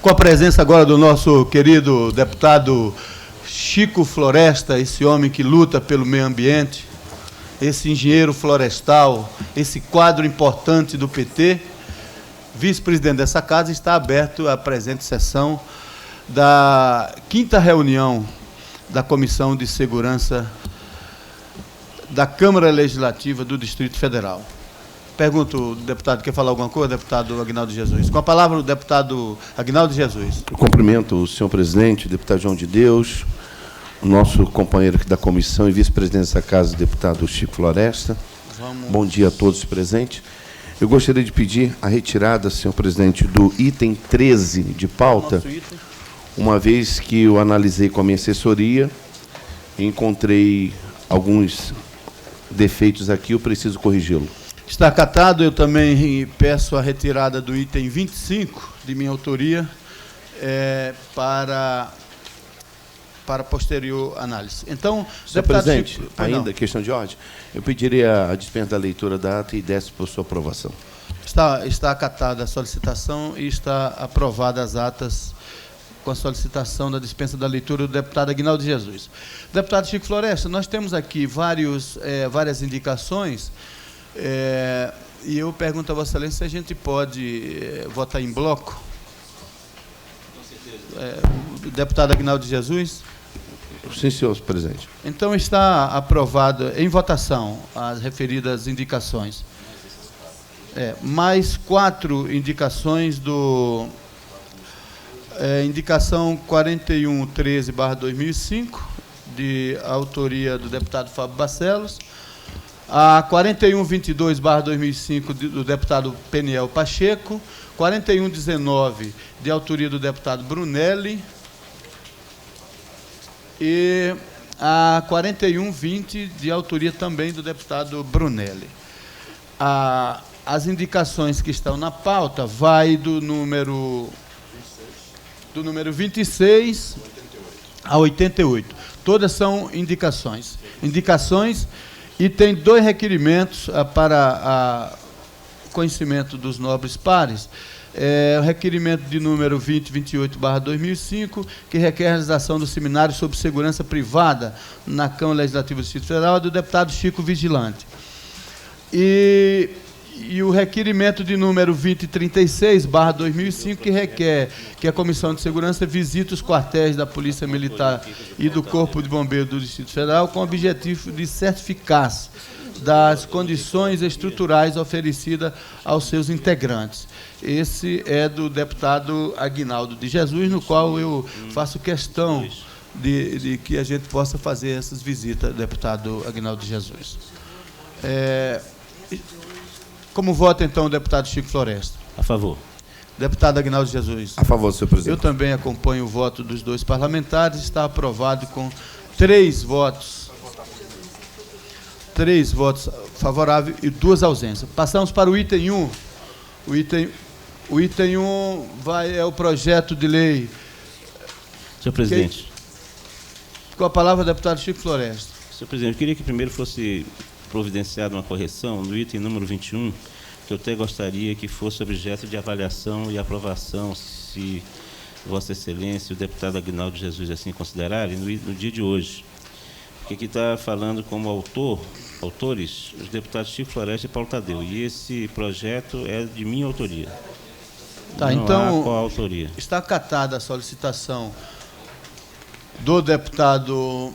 Com a presença agora do nosso querido deputado Chico Floresta, esse homem que luta pelo meio ambiente, esse engenheiro florestal, esse quadro importante do PT, vice-presidente dessa casa, está aberto a presente sessão da 5ª reunião da Comissão de Segurança da Câmara Legislativa do Distrito Federal. Pergunto, deputado, quer falar alguma coisa, deputado Aguinaldo Jesus? Com a palavra, o deputado Aguinaldo Jesus. Eu cumprimento o senhor presidente, deputado João de Deus, o nosso companheiro aqui da comissão e vice-presidente dessa casa, deputado Chico Floresta. Bom dia a todos presentes. Eu gostaria de pedir a retirada, senhor presidente, do item 13 de pauta, uma vez que eu analisei com a minha assessoria e encontrei alguns defeitos aqui, eu preciso corrigi-lo. Está acatado. Eu também peço a retirada do item 25, de minha autoria, para posterior análise. Então, senhor presidente, Chico, ainda questão de ordem, eu pediria a dispensa da leitura da ata e desce por sua aprovação. Está acatada a solicitação e está aprovada as atas com a solicitação da dispensa da leitura do deputado Aguinaldo Jesus. Deputado Chico Floresta, nós temos aqui várias indicações, e eu pergunto a Vossa Excelência se a gente pode votar em bloco. Com certeza. Deputado Aguinaldo Jesus. Sim, senhor presidente. Então, está aprovado em votação as referidas indicações. Mais 4 indicações do... indicação 4113/2005, de autoria do deputado Fábio Barcelos, a 4122/2005, do deputado Peniel Pacheco, 4119, de autoria do deputado Brunelli, e a 4120, de autoria também do deputado Brunelli. As indicações que estão na pauta vai do número 26 a 88. Todas são indicações. E tem 2 requerimentos para conhecimento dos nobres pares. O requerimento de número 2028/2005, que requer a realização do seminário sobre segurança privada na Câmara Legislativa do Distrito Federal, do deputado Chico Vigilante. E o requerimento de número 2036/2005, que requer que a Comissão de Segurança visite os quartéis da Polícia Militar e do Corpo de Bombeiros do Distrito Federal com o objetivo de certificar-se das condições estruturais oferecidas aos seus integrantes. Esse é do deputado Aguinaldo de Jesus, no qual eu faço questão de que a gente possa fazer essas visitas, deputado Aguinaldo de Jesus. Como vota, então, o deputado Chico Floresta? A favor. Deputado Aguinaldo de Jesus. A favor, senhor presidente. Eu também acompanho o voto dos 2 parlamentares. Está aprovado com 3 votos. 3 votos favoráveis e 2 ausências. Passamos para o item 1. O item 1 é o projeto de lei. Senhor presidente. Com a palavra, o deputado Chico Floresta. Senhor presidente, eu queria que primeiro fosse providenciada uma correção no item número 21, que eu até gostaria que fosse objeto de avaliação e aprovação, se Vossa Excelência e o deputado Aguinaldo Jesus assim considerarem, no dia de hoje. Porque aqui está falando como autores, os deputados Chico Floresta e Paulo Tadeu, e esse projeto é de minha autoria. Tá, então, qual a autoria? Está acatada a solicitação do deputado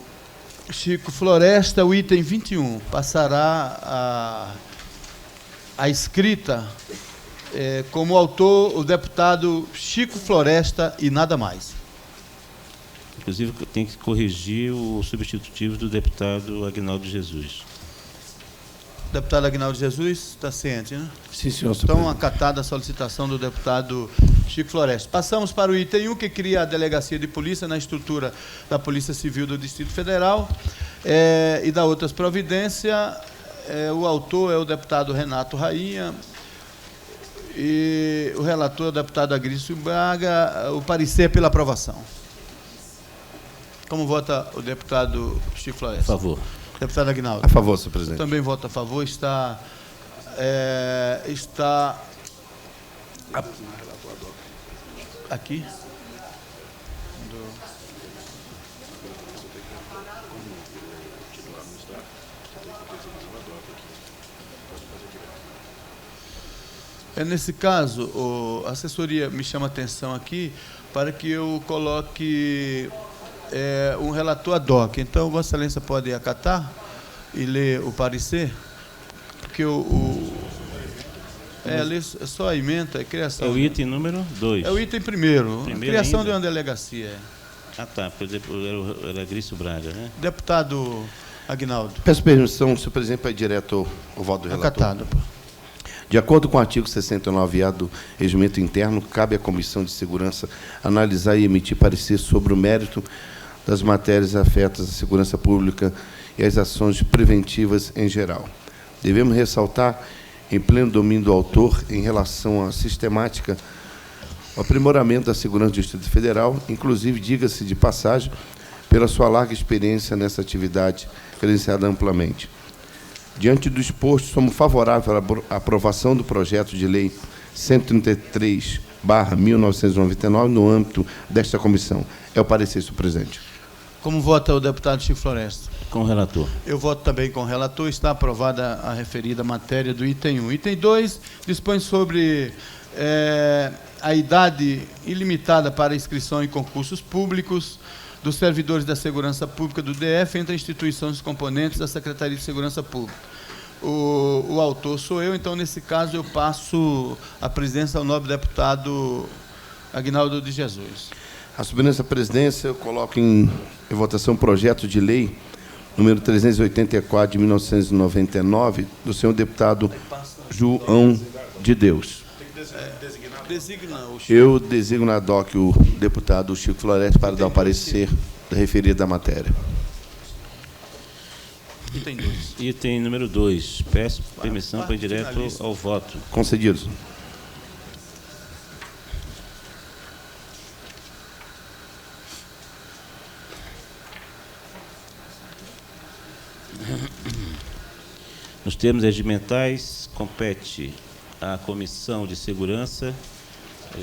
Chico Floresta. O item 21 passará a escrita como autor o deputado Chico Floresta e nada mais. Inclusive, tem que corrigir o substitutivo do deputado Aguinaldo Jesus. Deputado Aguinaldo Jesus, está ciente, né? Sim, senhor. Então, acatada a solicitação do deputado Chico Floresta. Passamos para o item 1, que cria a Delegacia de Polícia na estrutura da Polícia Civil do Distrito Federal e da outras providências. O autor é o deputado Renato Rainha e o relator é o deputado Agrício Braga. O parecer pela aprovação. Como vota o deputado Chico Floresta? A favor. Deputado Aguinaldo. A favor, senhor presidente. Eu também voto a favor. Está aqui. Nesse caso, a assessoria me chama a atenção aqui para que eu coloque um relator ad hoc. Então, Vossa Excelência pode acatar e ler o parecer, porque é só a emenda, é criação. É o item número 2. É o item primeiro criação ainda? de uma delegacia. Ah, tá, por exemplo, era Grício Braga, né? Deputado Aguinaldo. Peço permissão, senhor presidente, para ir direto ao voto do relator. Acatado. De acordo com o artigo 69-A do Regimento Interno, cabe à Comissão de Segurança analisar e emitir parecer sobre o mérito das matérias afetas à segurança pública e às ações preventivas em geral. Devemos ressaltar, em pleno domínio do autor, em relação à sistemática, o aprimoramento da segurança do Distrito Federal, inclusive, diga-se de passagem, pela sua larga experiência nessa atividade, credenciada amplamente. Diante do exposto, somos favoráveis à aprovação do projeto de lei 133/1999 no âmbito desta comissão. É o parecer, senhor presidente. Como vota o deputado Chico Floresta? Com o relator. Eu voto também com o relator. Está aprovada a referida matéria do item 1. Item 2 dispõe sobre a idade ilimitada para inscrição em concursos públicos dos servidores da Segurança Pública do DF entre instituições componentes da Secretaria de Segurança Pública. O autor sou eu, então, nesse caso, eu passo a presidência ao nobre deputado Aguinaldo de Jesus. Assumindo essa presidência, eu coloco em votação o projeto de lei número 384, de 1999, do senhor deputado João de Deus. Eu designo ad hoc o deputado Chico Floresta para dar o parecer referido à matéria. Item número 2. Peço permissão para ir direto ao voto. Concedido. Nos termos regimentais, compete à Comissão de Segurança.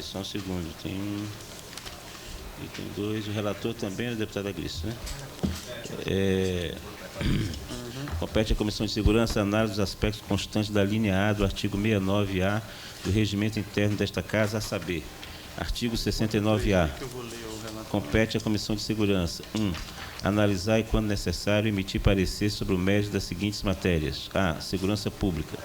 Só um segundo. Tem um. Item 2. O relator também é o deputado Agrício, né? Compete à Comissão de Segurança a análise dos aspectos constantes da linha A do artigo 69-A do Regimento Interno desta Casa, a saber, artigo 69-A. Compete à Comissão de Segurança: 1. Analisar e, quando necessário, emitir parecer sobre o mérito das seguintes matérias. A. Segurança Pública.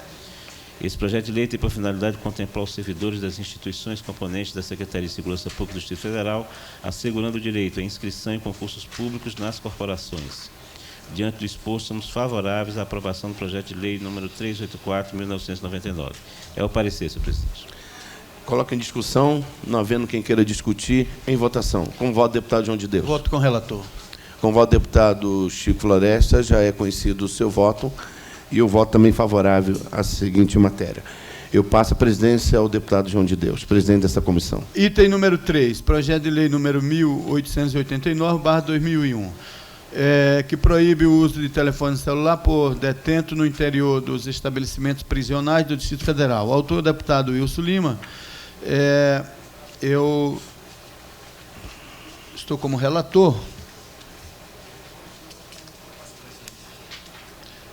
Esse projeto de lei tem por finalidade contemplar os servidores das instituições componentes da Secretaria de Segurança Pública do Distrito Federal, assegurando o direito à inscrição em concursos públicos nas corporações. Diante do exposto, somos favoráveis à aprovação do projeto de lei número 384/1999. É o parecer, senhor presidente. Coloco em discussão, não havendo quem queira discutir, em votação. Com o voto do deputado João de Deus. Voto com o relator. Com o voto do deputado Chico Floresta, já é conhecido o seu voto, e eu voto também favorável à seguinte matéria. Eu passo a presidência ao deputado João de Deus, presidente dessa comissão. Item número 3, projeto de lei número 1889/2001, que proíbe o uso de telefone celular por detento no interior dos estabelecimentos prisionais do Distrito Federal. O autor, o deputado Wilson Lima. Eu estou como relator.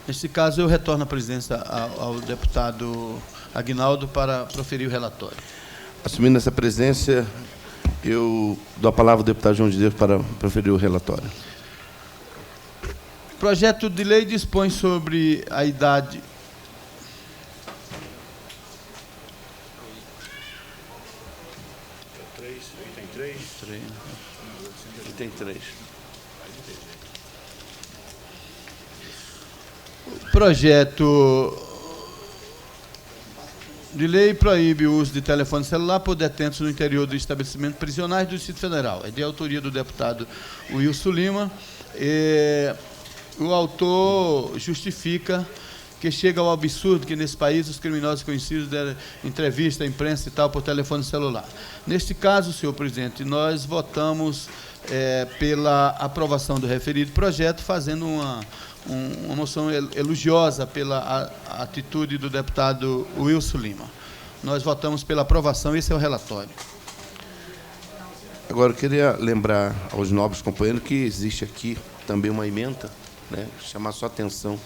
Neste caso, eu retorno a presidência ao deputado Aguinaldo para proferir o relatório. Assumindo essa presidência, eu dou a palavra ao deputado João de Deus para proferir o relatório. O projeto de lei dispõe sobre a idade... Item 3. O projeto de lei proíbe o uso de telefone celular por detentos no interior do estabelecimento prisionais do Distrito Federal. É de autoria do deputado Wilson Lima. O autor justifica que chega ao absurdo que, nesse país, os criminosos conhecidos deram entrevista à imprensa e tal por telefone celular. Neste caso, senhor presidente, nós votamos pela aprovação do referido projeto, fazendo uma moção elogiosa pela atitude do deputado Wilson Lima. Nós votamos pela aprovação, esse é o relatório. Agora, eu queria lembrar aos nobres companheiros que existe aqui também uma emenda, né, chamar sua atenção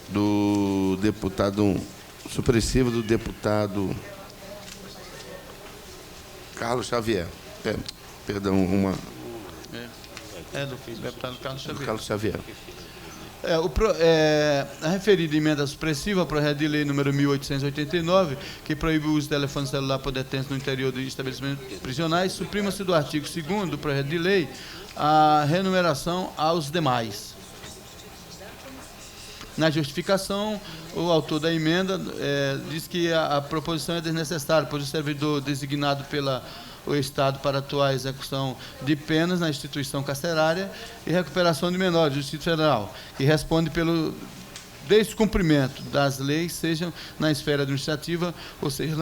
do deputado supressivo do deputado Carlos Xavier. Perdão, uma... do deputado Carlos Xavier. Do Carlos Xavier. A referida emenda supressiva ao projeto de lei número 1889, que proíbe o uso de telefone celular por detentos no interior de estabelecimentos prisionais, suprima-se do artigo 2º do projeto de lei a renumeração aos demais. Na justificação, o autor da emenda diz que a proposição é desnecessária, pois o servidor designado o Estado para atuar a execução de penas na instituição carcerária e recuperação de menores do Distrito Federal, e responde pelo descumprimento das leis, seja na esfera administrativa, ou seja,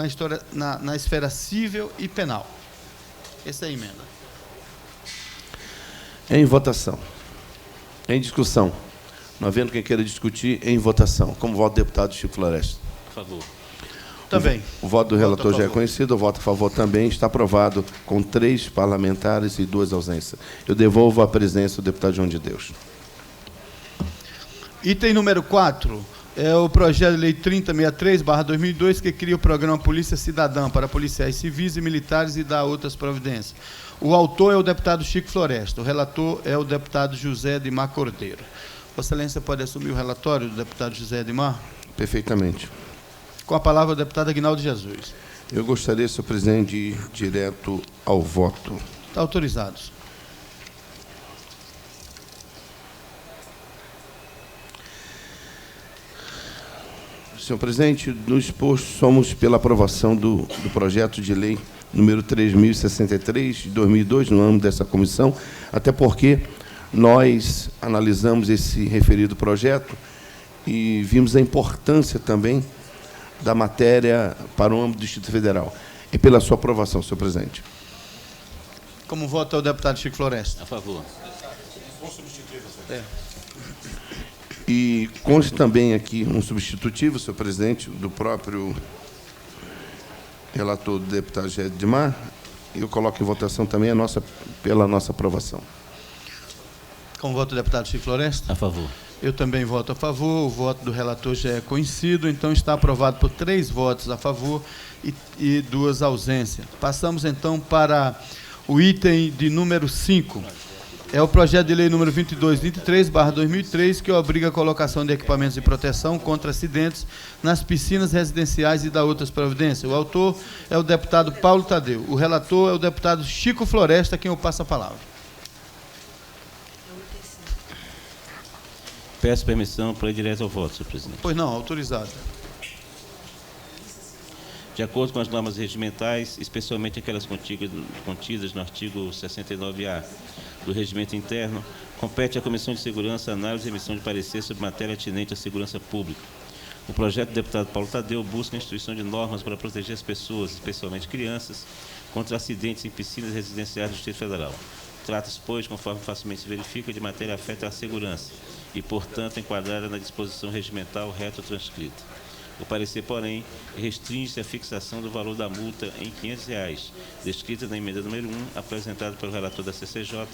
na esfera civil e penal. Essa é a emenda. Em votação. Em discussão. Não havendo quem queira discutir, em votação. Como voto do deputado Chico Floresta? A favor. Também. O voto do relator já é conhecido, o voto a favor também está aprovado, com 3 parlamentares e 2 ausências. Eu devolvo a presença do deputado João de Deus. Item número 4 é o projeto de lei 3063/2002, que cria o programa Polícia Cidadã para policiais civis e militares e dá outras providências. O autor é o deputado Chico Floresta, o relator é o deputado José Edmar Cordeiro. Vossa Excelência pode assumir o relatório do deputado José Edmar? Perfeitamente. Com a palavra o deputado Aguinaldo Jesus. Eu gostaria, senhor presidente, de ir direto ao voto. Está autorizados. Senhor presidente, no exposto, somos pela aprovação do projeto de lei número 3.063, de 2002, no âmbito dessa comissão, até porque nós analisamos esse referido projeto e vimos a importância também da matéria para o âmbito do Distrito Federal. E pela sua aprovação, senhor presidente. Como vota o deputado Chico Floresta? A favor. E consta também aqui um substitutivo, senhor presidente, do próprio relator do deputado José Edmar. Eu coloco em votação também pela nossa aprovação. Como vota o deputado Chico Floresta? A favor. Eu também voto a favor, o voto do relator já é conhecido, então está aprovado por 3 votos a favor e 2 ausências. Passamos, então, para o item de número 5. É o projeto de lei número 2223/2003, que obriga a colocação de equipamentos de proteção contra acidentes nas piscinas residenciais e dá outras providências. O autor é o deputado Paulo Tadeu. O relator é o deputado Chico Floresta, quem eu passo a palavra. Peço permissão para ir direto ao voto, senhor presidente. Pois não, autorizado. De acordo com as normas regimentais, especialmente aquelas contidas no artigo 69-A do Regimento Interno, compete à Comissão de Segurança a análise e emissão de parecer sobre matéria atinente à segurança pública. O projeto do deputado Paulo Tadeu busca a instituição de normas para proteger as pessoas, especialmente crianças, contra acidentes em piscinas residenciais do Distrito Federal. Trata-se, pois, conforme facilmente se verifica, de matéria afeta à segurança e, portanto, enquadrada na disposição regimental retrotranscrita. O parecer, porém, restringe-se à fixação do valor da multa em R$ 500, descrita na emenda número 1, apresentada pelo relator da CCJ,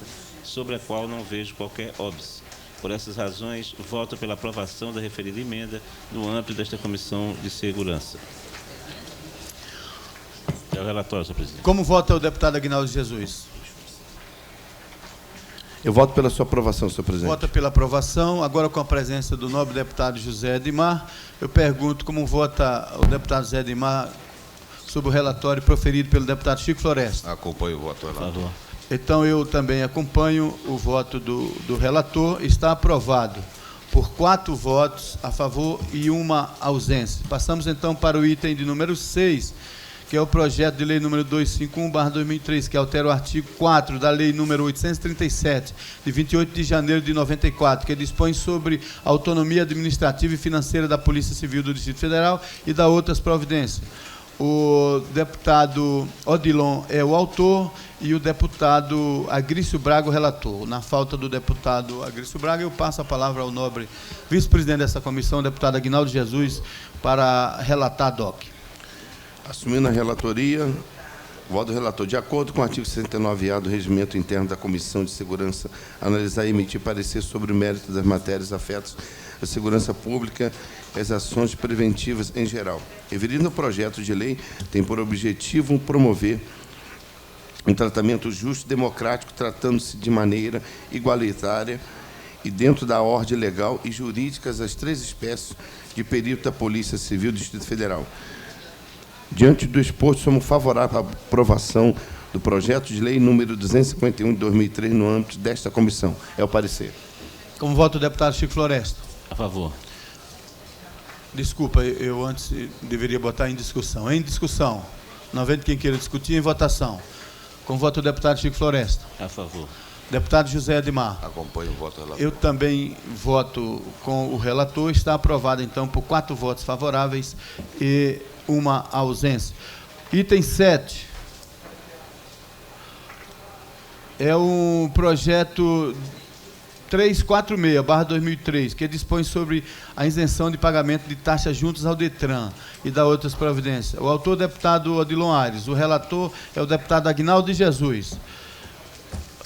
sobre a qual não vejo qualquer óbice. Por essas razões, voto pela aprovação da referida emenda no âmbito desta Comissão de Segurança. É o relatório, senhor presidente. Como vota o deputado Aguinaldo Jesus? Eu voto pela sua aprovação, senhor presidente. Vota pela aprovação. Agora, com a presença do nobre deputado José Edmar, eu pergunto como vota o deputado José Edmar sobre o relatório proferido pelo deputado Chico Floresta. Acompanho o voto, relator. Então, eu também acompanho o voto do relator. Está aprovado por 4 votos a favor e 1 ausência. Passamos, então, para o item de número 6, que é o projeto de lei número 251/2003, que altera o artigo 4 da lei número 837, de 28 de janeiro de 94, que dispõe sobre a autonomia administrativa e financeira da Polícia Civil do Distrito Federal e dá outras providências. O deputado Odilon é o autor e o deputado Agrício Braga o relator. Na falta do deputado Agrício Braga, eu passo a palavra ao nobre vice-presidente dessa comissão, o deputado Aguinaldo Jesus, para relatar a DOC. Assumindo a relatoria, Voto do relator. De acordo com o artigo 69-A do Regimento Interno da Comissão de Segurança, analisar e emitir parecer sobre o mérito das matérias afetas à segurança pública e as ações preventivas em geral. Referido no projeto de lei, tem por objetivo promover um tratamento justo e democrático, tratando-se de maneira igualitária e dentro da ordem legal e jurídica as 3 espécies de perito da Polícia Civil do Distrito Federal. Diante do exposto, somos favoráveis à aprovação do projeto de lei número 251 de 2003 no âmbito desta comissão. É o parecer. Como voto o deputado Chico Floresta? A favor. Desculpa, eu antes deveria botar em discussão. Em discussão. Não havendo quem queira discutir, em votação. Com voto o deputado Chico Floresta. A favor. Deputado José Edmar. Acompanho o voto do relator. Eu também voto com o relator. Está aprovado, então, por 4 votos favoráveis e 1 ausência. Item 7. É um projeto 346/2003, que dispõe sobre a isenção de pagamento de taxas juntas ao DETRAN e da outras providências. O autor é o deputado Odilon Aires. O relator é o deputado Aguinaldo de Jesus.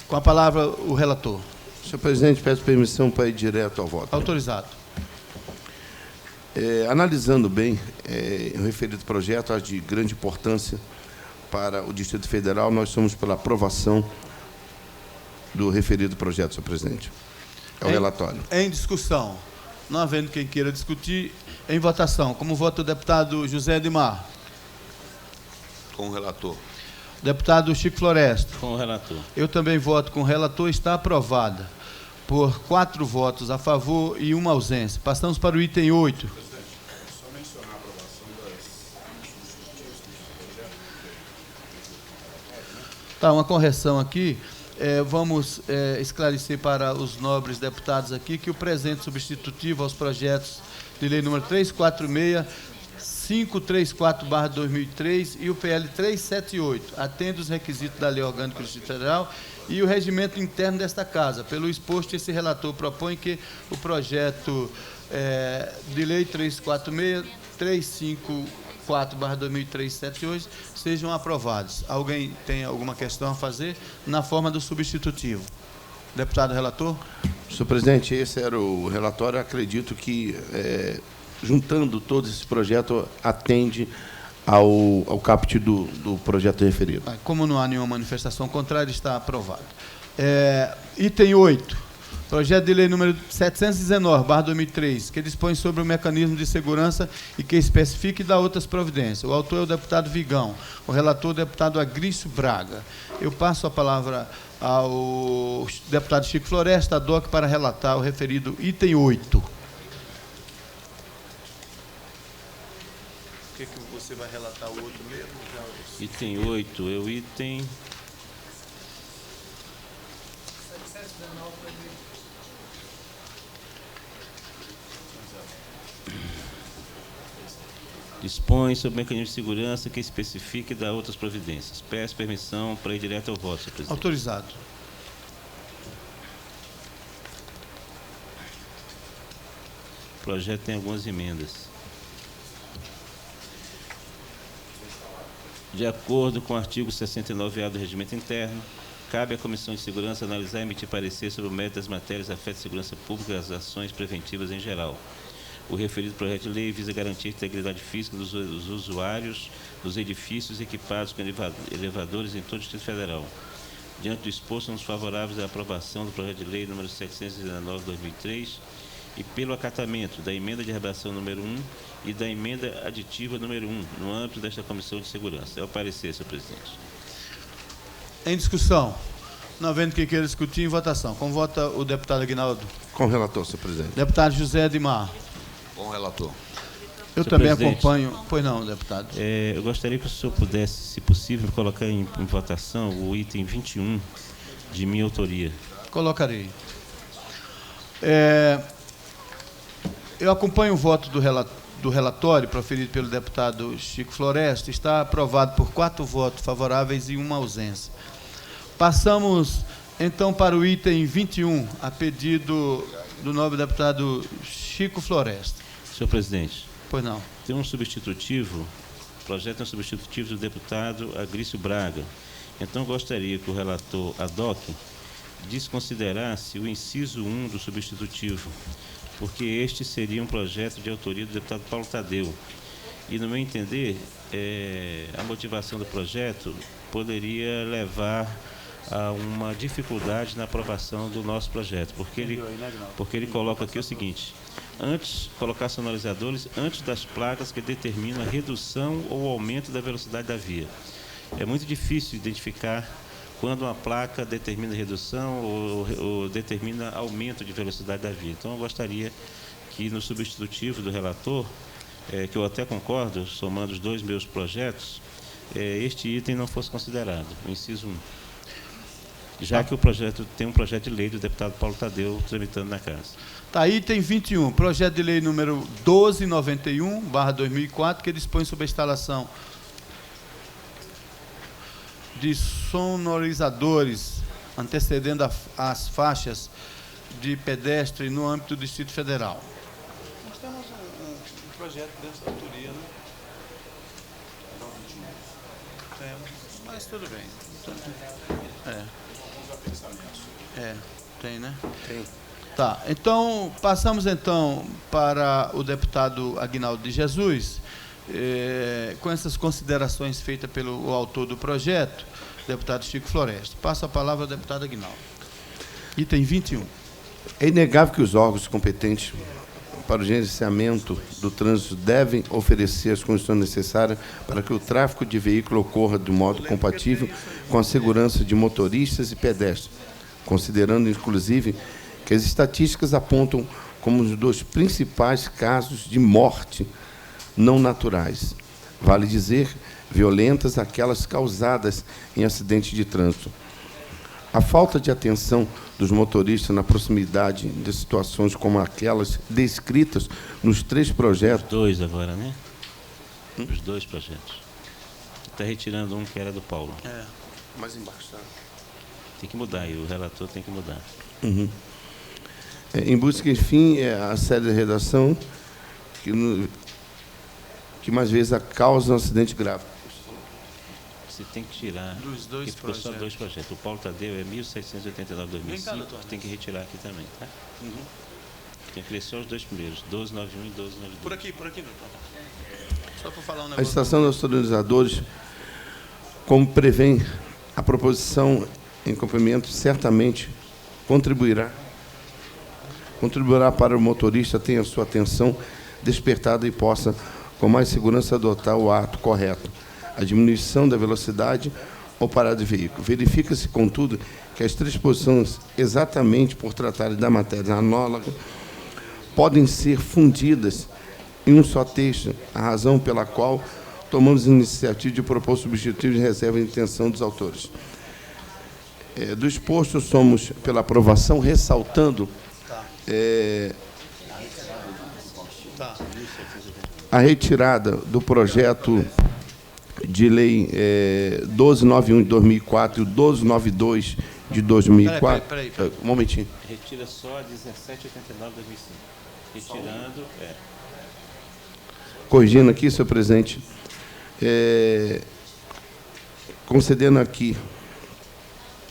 Com a palavra, o relator. Senhor presidente, peço permissão para ir direto ao voto. Autorizado. Analisando bem o referido projeto, acho de grande importância para o Distrito Federal, nós somos pela aprovação do referido projeto, senhor presidente. É o relatório. Em discussão. Não havendo quem queira discutir, em votação. Como voto o deputado José Edmar. Com o relator. Deputado Chico Floresta. Com o relator. Eu também voto com o relator. Está aprovada por 4 votos a favor e 1 ausência. Passamos para o item 8. Só mencionar a aprovação das substitutivos do projeto. Tá, uma correção aqui. Vamos esclarecer para os nobres deputados aqui que o presente substitutivo aos projetos de lei número 346, 534/2003 e o PL 378 atende os requisitos da Lei Orgânica do Distrito Federal e o regimento interno desta Casa. Pelo exposto, esse relator propõe que o projeto de lei 346, 354/2003 e 78 sejam aprovados. Alguém tem alguma questão a fazer na forma do substitutivo? Deputado relator? Senhor presidente, esse era o relatório. Acredito que, juntando todo esse projeto, atende ao caput do projeto referido. Como não há nenhuma manifestação contrária, está aprovado. Item 8. Projeto de lei número 719/2003, que dispõe sobre o mecanismo de segurança e que especifica e dá outras providências. O autor é o deputado Vigão, o relator é o deputado Agrício Braga. Eu passo a palavra ao deputado Chico Floresta, DOC, para relatar o referido item 8. O que você vai relatar o outro mesmo? Item 8 é o item... Dispõe sobre o mecanismo de segurança que especifique e dá outras providências. Peço permissão para ir direto ao voto, senhor presidente. Autorizado. O projeto tem algumas emendas. De acordo com o artigo 69-A do Regimento Interno, cabe à Comissão de Segurança analisar e emitir parecer sobre o mérito das matérias afetas à segurança pública e as ações preventivas em geral. O referido projeto de lei visa garantir a integridade física dos usuários dos edifícios equipados com elevadores em todo o Distrito Federal. Diante do exposto, somos favoráveis à aprovação do projeto de lei número 719/2003 e pelo acatamento da emenda de redação número 1 e da emenda aditiva número 1, no âmbito desta Comissão de Segurança. É o parecer, senhor presidente. Em discussão. Não havendo quem queira discutir, em votação. Como vota o deputado Aguinaldo? Com o relator, senhor presidente. Deputado José Edmar. Com o relator. Eu Senhor também presidente, acompanho. Pois não, deputado. Eu gostaria que o senhor pudesse, se possível, colocar em votação o item 21 de minha autoria. Colocarei. Eu acompanho o voto do relatório proferido pelo deputado Chico Floresta. Está aprovado por 4 votos favoráveis e 1 ausência. Passamos, então, para o item 21, a pedido do nobre deputado Chico Floresta. Senhor presidente, Pois não. tem um substitutivo projeto é um substitutivo do deputado Agrício Braga. Então, gostaria que o relator Adoc desconsiderasse o inciso 1 do substitutivo, porque este seria um projeto de autoria do deputado Paulo Tadeu. E, no meu entender, a motivação do projeto poderia levar a uma dificuldade na aprovação do nosso projeto, porque ele coloca aqui o seguinte: colocar sonorizadores antes das placas que determinam a redução ou aumento da velocidade da via. É muito difícil identificar quando uma placa determina redução ou determina aumento de velocidade da via. Então, eu gostaria que no substitutivo do relator, que eu até concordo, somando os dois meus projetos, este item não fosse considerado, o inciso 1. Já que o projeto tem um projeto de lei do deputado Paulo Tadeu tramitando na casa. Tá, item 21, projeto de lei número 1291/2004, que dispõe sobre a instalação de sonorizadores antecedendo as faixas de pedestre no âmbito do Distrito Federal. Nós temos um projeto dentro da autoria, né? Temos, mas tudo bem. Tem, né? Tem. Tá, então, passamos então para o deputado Aguinaldo de Jesus, com essas considerações feitas pelo autor do projeto, deputado Chico Floresta. Passo a palavra ao deputado Aguinaldo. Item 21. É inegável que os órgãos competentes para o gerenciamento do trânsito devem oferecer as condições necessárias para que o tráfego de veículo ocorra de modo compatível com a segurança de motoristas e pedestres, considerando, inclusive, que as estatísticas apontam como os dos principais casos de morte não naturais. Vale dizer, violentas aquelas causadas em acidentes de trânsito. A falta de atenção dos motoristas na proximidade de situações como aquelas descritas nos 3 projetos... Os 2 agora, né? Os 2 projetos. Está retirando um que era do Paulo. Mais embaixo, tá? Tem que mudar, e o relator tem que mudar. Uhum. Em busca, enfim, a série de redação que mais vezes causa um acidente grave. Você tem que tirar, dos 2 projetos. Só 2 projetos. O Paulo Tadeu é 1789/2005, tem que retirar aqui também, tá? Tem que ler só os 2 primeiros, 1291 e 1292. Por aqui, doutor. Só para falar um negócio. A instalação dos sonorizadores, como prevém a proposição em cumprimento, certamente contribuirá para o motorista ter a sua atenção despertada e possa, com mais segurança, adotar o ato correto, a diminuição da velocidade ou parada de veículo. Verifica-se, contudo, que as 3 posições, exatamente por tratarem da matéria análoga, podem ser fundidas em um só texto, a razão pela qual tomamos a iniciativa de propor substitutivo de reserva de intenção dos autores. Do exposto, somos pela aprovação, ressaltando a retirada do projeto de lei 1291 de 2004 e o 1292 de 2004. Peraí. Um momentinho. Retira só a 1789/2005. Retirando, Corrigindo aqui, senhor presidente, concedendo aqui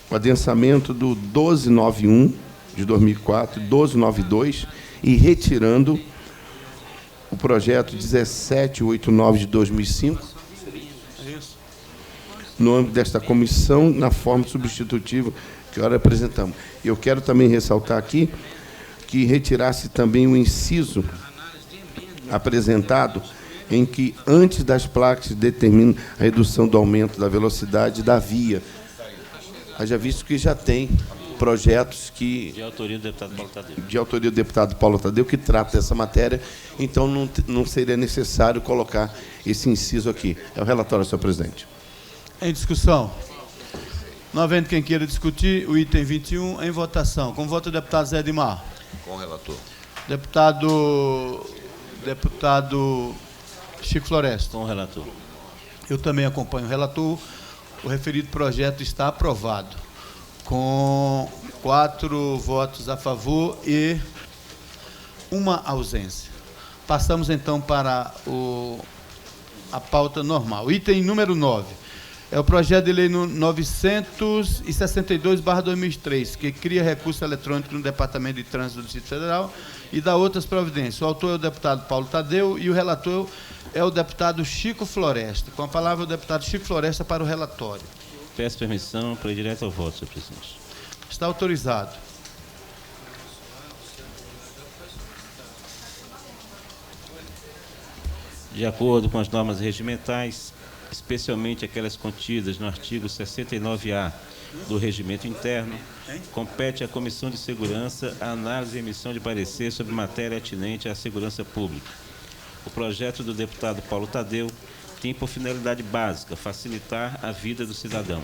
o adensamento do 1291 de 2004, 1292 e retirando o projeto 1789 de 2005 no âmbito desta comissão, na forma substitutiva que agora apresentamos. Eu quero também ressaltar aqui que retirasse também o inciso apresentado em que, antes das placas, determina a redução do aumento da velocidade da via. Haja visto que já tem projetos que... De autoria do deputado Paulo Tadeu. De autoria do deputado Paulo Tadeu, que trata dessa matéria, então não seria necessário colocar esse inciso aqui. É o relatório, senhor presidente. Em discussão. Não havendo quem queira discutir, o item 21 em votação. Com o voto do deputado Zé Edmar. Com o relator. Deputado Chico Floresta. Com o relator. Eu também acompanho o relator. O referido projeto está aprovado, com 4 votos a favor e 1 ausência. Passamos, então, para a pauta normal. Item número 9. É o projeto de lei 962/2003, que cria recurso eletrônico no Departamento de Trânsito do Distrito Federal e dá outras providências. O autor é o deputado Paulo Tadeu e o relator é o deputado Chico Floresta. Com a palavra, o deputado Chico Floresta para o relatório. Peço permissão para ir direto ao voto, senhor presidente. Está autorizado. De acordo com as normas regimentais, especialmente aquelas contidas no artigo 69-A do Regimento Interno, compete à Comissão de Segurança a análise e emissão de parecer sobre matéria atinente à segurança pública. O projeto do deputado Paulo Tadeu tem por finalidade básica facilitar a vida do cidadão.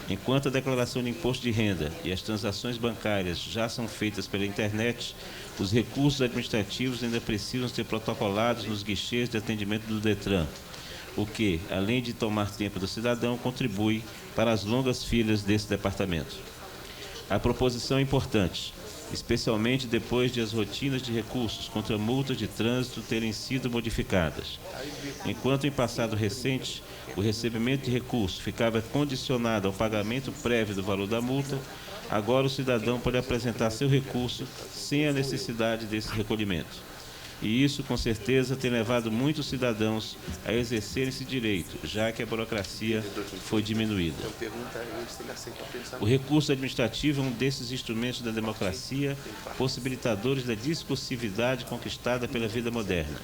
Enquanto a declaração de imposto de renda e as transações bancárias já são feitas pela internet, os recursos administrativos ainda precisam ser protocolados nos guichês de atendimento do DETRAN, o que, além de tomar tempo do cidadão, contribui para as longas filas desse departamento. A proposição é importante, especialmente depois de as rotinas de recursos contra multas de trânsito terem sido modificadas. Enquanto em passado recente, o recebimento de recurso ficava condicionado ao pagamento prévio do valor da multa, agora o cidadão pode apresentar seu recurso sem a necessidade desse recolhimento. E isso, com certeza, tem levado muitos cidadãos a exercerem esse direito, já que a burocracia foi diminuída. O recurso administrativo é um desses instrumentos da democracia, possibilitadores da discursividade conquistada pela vida moderna.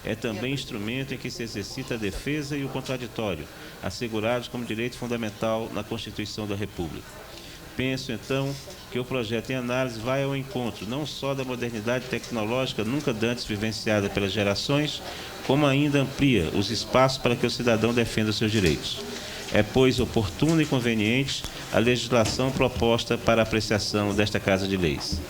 É também instrumento em que se exercita a defesa e o contraditório, assegurados como direito fundamental na Constituição da República. Penso, então, que o projeto em análise vai ao encontro não só da modernidade tecnológica nunca antes vivenciada pelas gerações, como ainda amplia os espaços para que o cidadão defenda seus direitos. É, pois, oportuno e conveniente a legislação proposta para apreciação desta Casa de Leis.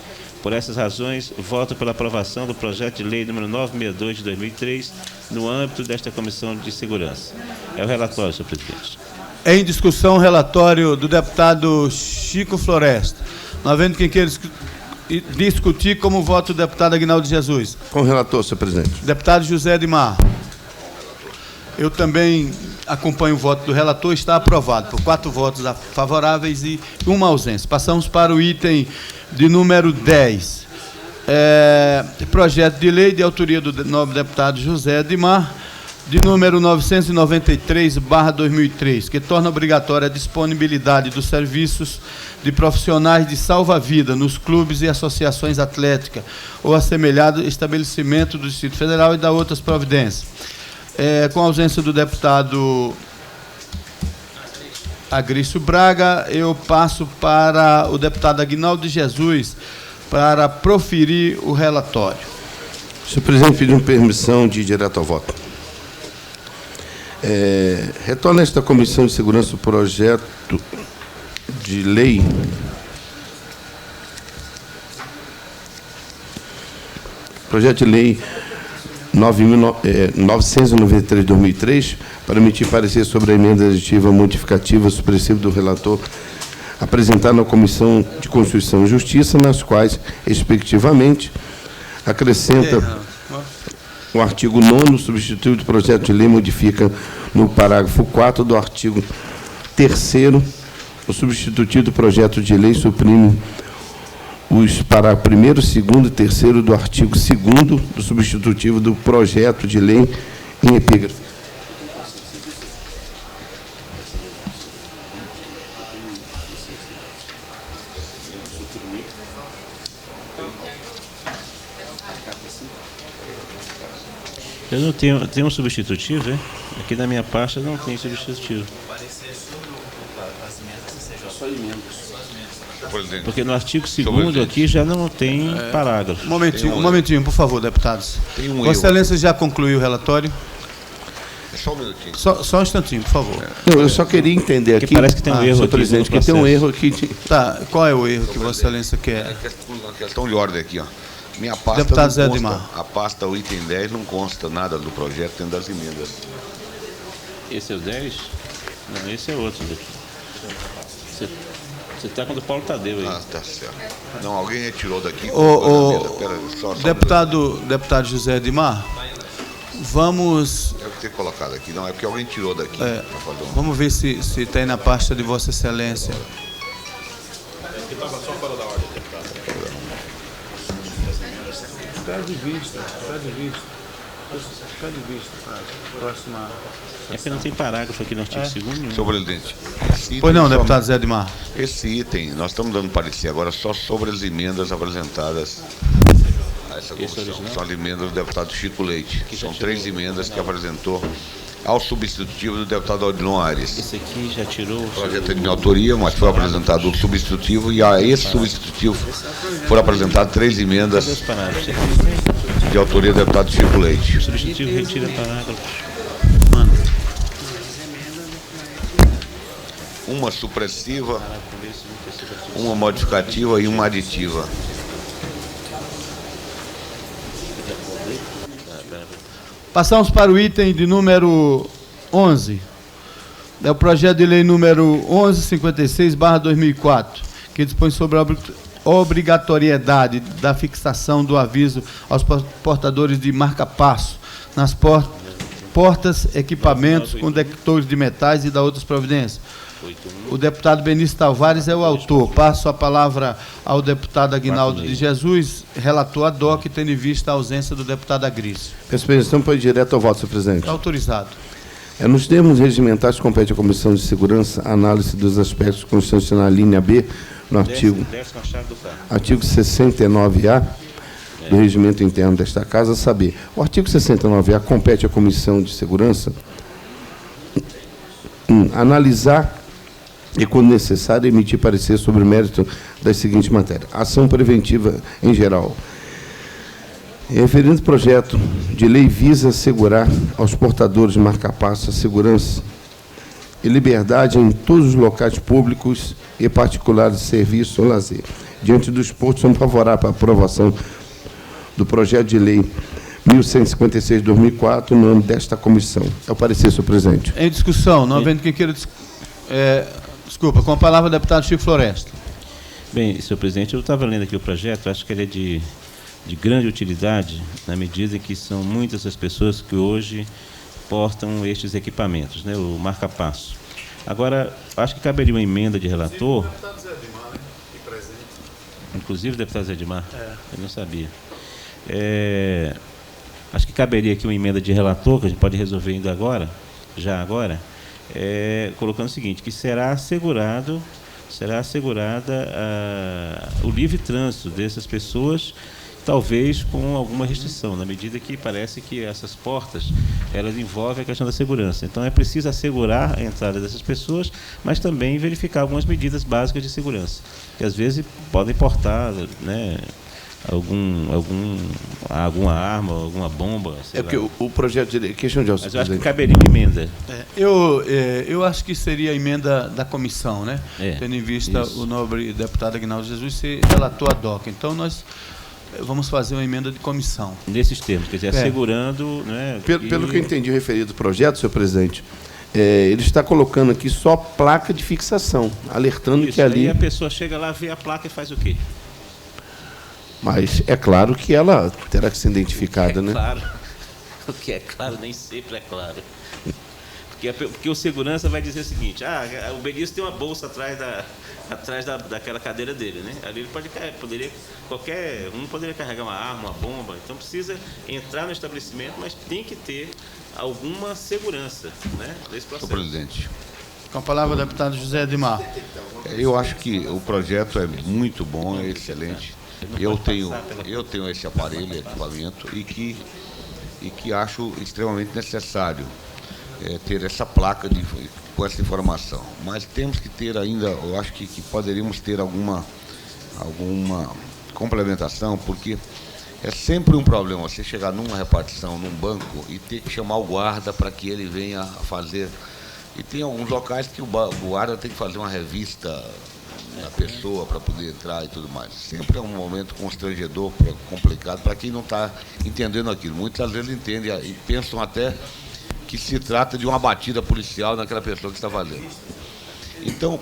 Por essas razões, voto pela aprovação do projeto de lei número 962 de 2003, no âmbito desta Comissão de Segurança. É o relatório, senhor presidente. Em discussão, o relatório do deputado Chico Floresta. Não havendo quem queira discutir, como voto o deputado Aguinaldo Jesus. Com o relator, senhor presidente. Deputado José Edmar. Eu também acompanho o voto do relator. Está aprovado por 4 votos favoráveis e 1 ausência. Passamos para o item de número 10. Projeto de lei de autoria do nobre deputado José Edmar, de número 993/2003, que torna obrigatória a disponibilidade dos serviços de profissionais de salva-vida nos clubes e associações atléticas ou assemelhado estabelecimento do Distrito Federal e dá outras providências. Com a ausência do deputado Agrício Braga, eu passo para o deputado Aguinaldo Jesus para proferir o relatório. Senhor presidente, pedindo permissão de ir direto ao voto. Retorna a esta Comissão de Segurança o projeto de lei projeto de lei 993 de 2003 para emitir parecer sobre a emenda aditiva modificativa supressiva do relator apresentada na Comissão de Constituição e Justiça, nas quais, respectivamente, acrescenta o artigo 9º, substitui o projeto de lei, modifica no parágrafo 4 do artigo 3º, o substitutivo do projeto de lei suprime os parágrafos 1º, 2º e 3º do artigo 2º do substitutivo do projeto de lei em epígrafe. Eu não tenho, tem um substitutivo, é? Aqui na minha pasta não tem substitutivo. Porque no artigo 2º aqui já não tem parágrafo. Um momentinho, por favor, deputados. Vossa Excelência já concluiu o relatório? Só um minutinho. Só um instantinho, por favor. Eu só queria entender aqui. Parece que tem um erro senhor aqui presidente, no que tem um processo. erro aqui. Tá, qual é o erro que Vossa Excelência quer? É questão de ordem aqui, ó. Minha pasta Deputado Zé não consta, Edmar. a pasta, o item 10, não consta nada do projeto dentro das emendas. Esse é o 10? Não, esse é outro daqui. Você está com o do Paulo Tadeu aí. Ah, tá certo. Não, alguém retirou daqui. Deputado José Edmar, vamos... ter colocado aqui. Não, é porque alguém tirou daqui. É, pra fazer um... vamos ver se tem na pasta de Vossa Excelência. Que estava só fora da ordem, deputado. Está de vista. Próxima. É que não tem parágrafo aqui no artigo 2º. Senhor presidente. Pois não, deputado Zé Edmar. Esse item, nós estamos dando parecer agora só sobre as emendas apresentadas a essa comissão. São as emendas do deputado Chico Leite. São 3 emendas que apresentou ao substitutivo do deputado Odilon Ares. Esse aqui já tirou... O projeto é de minha autoria, mas foi apresentado o substitutivo e a esse substitutivo foram apresentadas 3 emendas Dois parágrafos. de autoria do deputado Chico Leite. O substitutivo retira parágrafos. Uma supressiva, uma modificativa e uma aditiva. Passamos para o item de número 11. É o projeto de lei número 1156/2004, que dispõe sobre a obrigatoriedade da fixação do aviso aos portadores de marca-passo nas portas, equipamentos, conectores de metais e da outras providências. O deputado Benício Tavares é o autor. Passo a palavra ao deputado Aguinaldo de Jesus, relator ad hoc, tendo em vista a ausência do deputado Agrício. Peço permissão para ir direto ao voto, senhor presidente. Está autorizado. Nos termos regimentais, compete à Comissão de Segurança a análise dos aspectos constitucionais, linha B, no artigo 69A do regimento interno desta Casa, saber. O artigo 69A compete à Comissão de Segurança analisar e, quando necessário, emitir parecer sobre o mérito das seguintes matérias. Ação preventiva em geral. Referido projeto de lei visa assegurar aos portadores de marca-passo a segurança e liberdade em todos os locais públicos e particulares de serviço ou lazer. Diante do exposto, somos favoráveis à aprovação do projeto de lei 1156/2004, no âmbito desta comissão. É o parecer, senhor presidente. Em discussão, não havendo quem queira... Desculpa, com a palavra o deputado Chico Floresta. Bem, senhor presidente, eu estava lendo aqui o projeto, acho que ele é de grande utilidade, na medida em que são muitas as pessoas que hoje portam estes equipamentos, né, o marca-passo. Agora, acho que caberia uma emenda de relator. Inclusive o deputado Zé Edmar, eu não sabia. Acho que caberia aqui uma emenda de relator, que a gente pode resolver ainda agora, colocando o seguinte, que será assegurada o livre trânsito dessas pessoas, talvez com alguma restrição, na medida que parece que essas portas, elas envolvem a questão da segurança. Então, é preciso assegurar a entrada dessas pessoas, mas também verificar algumas medidas básicas de segurança, que às vezes podem portar, né, alguma arma, alguma bomba. É porque o projeto de lei... Questão de mas eu acho que caberia uma emenda. Eu acho que seria a emenda da comissão, né? Tendo em vista isso. o nobre deputado Aguinaldo Jesus ser relator ad hoc. Então, nós vamos fazer uma emenda de comissão. Nesses termos, quer dizer, assegurando... Né, pelo que eu entendi, o referido projeto, senhor presidente, ele está colocando aqui só placa de fixação, alertando isso, que ali... Aí a pessoa chega lá, vê a placa e faz o quê? Mas é claro que ela terá que ser identificada, né? Claro. O que é claro nem sempre é claro. Porque o segurança vai dizer o seguinte, o Benício tem uma bolsa atrás daquela cadeira dele, né? Ali ele qualquer um poderia carregar uma arma, uma bomba. Então precisa entrar no estabelecimento, mas tem que ter alguma segurança, né, nesse processo. Senhor presidente. Com a palavra o deputado José Edmar. Eu acho que o projeto é muito bom, é excelente. Eu tenho esse aparelho, equipamento, e que acho extremamente necessário ter essa placa com essa informação. Mas temos que ter ainda, eu acho que poderíamos ter alguma complementação, porque é sempre um problema você chegar numa repartição, num banco, e ter que chamar o guarda para que ele venha fazer. E tem alguns locais que o guarda tem que fazer uma revista na pessoa para poder entrar e tudo mais. Sempre é um momento constrangedor, complicado, para quem não está entendendo aquilo. Muitas vezes entendem e pensam até que se trata de uma batida policial naquela pessoa que está fazendo. Então,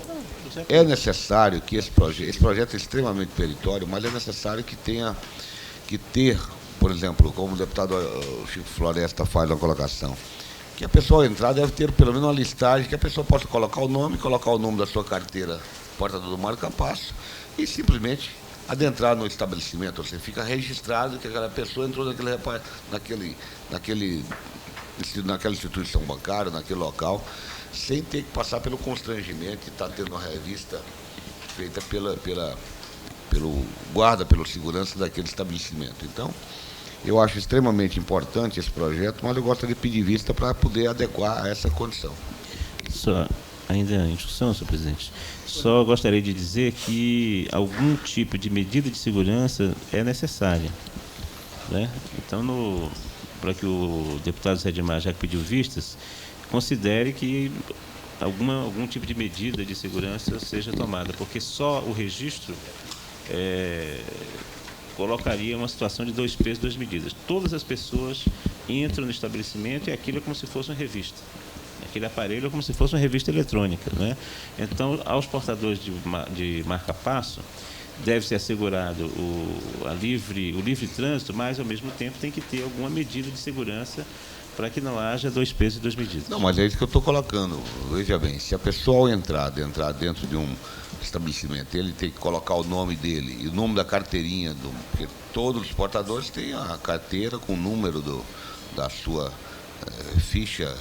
é necessário que esse projeto é extremamente peritório, mas é necessário que ter, por exemplo, como o deputado Chico Floresta faz a colocação, que a pessoa ao entrar deve ter pelo menos uma listagem que a pessoa possa colocar o nome da sua carteira, portador do marca-passo, e simplesmente adentrar no estabelecimento. Você fica registrado que aquela pessoa entrou naquela instituição bancária, naquele local, sem ter que passar pelo constrangimento de estar tendo uma revista feita pelo guarda, pelo segurança daquele estabelecimento. Então, eu acho extremamente importante esse projeto, mas eu gostaria de pedir vista para poder adequar a essa condição. Só, ainda em discussão, senhor presidente, só gostaria de dizer que algum tipo de medida de segurança é necessária, né? Então, para que o deputado Zé Edmar, já que pediu vistas, considere que algum tipo de medida de segurança seja tomada, porque só o registro colocaria uma situação de 2 pesos, 2 medidas. Todas as pessoas entram no estabelecimento e aquilo é como se fosse uma revista. Aquele aparelho é como se fosse uma revista eletrônica, né? Então, aos portadores de marca-passo, deve ser assegurado o livre trânsito, mas, ao mesmo tempo, tem que ter alguma medida de segurança para que não haja 2 pesos e 2 medidas. Não, mas é isso que eu estou colocando. Veja bem, se a pessoa ao entrar dentro de um estabelecimento, ele tem que colocar o nome dele e o nome da carteirinha, porque todos os portadores têm a carteira com o número da sua ficha,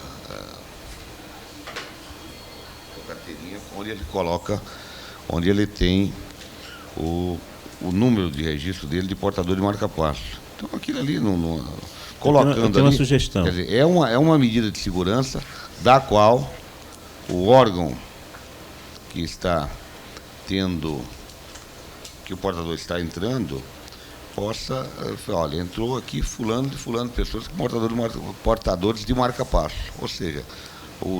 carteirinha, onde ele tem o número de registro dele de portador de marca-passo. Então, aquilo ali, colocando eu tenho uma ali, sugestão. Quer dizer, é uma medida de segurança da qual o órgão que está tendo, que o portador está entrando, possa, olha, entrou aqui fulano de pessoas portadores de marca-passo. Ou seja, o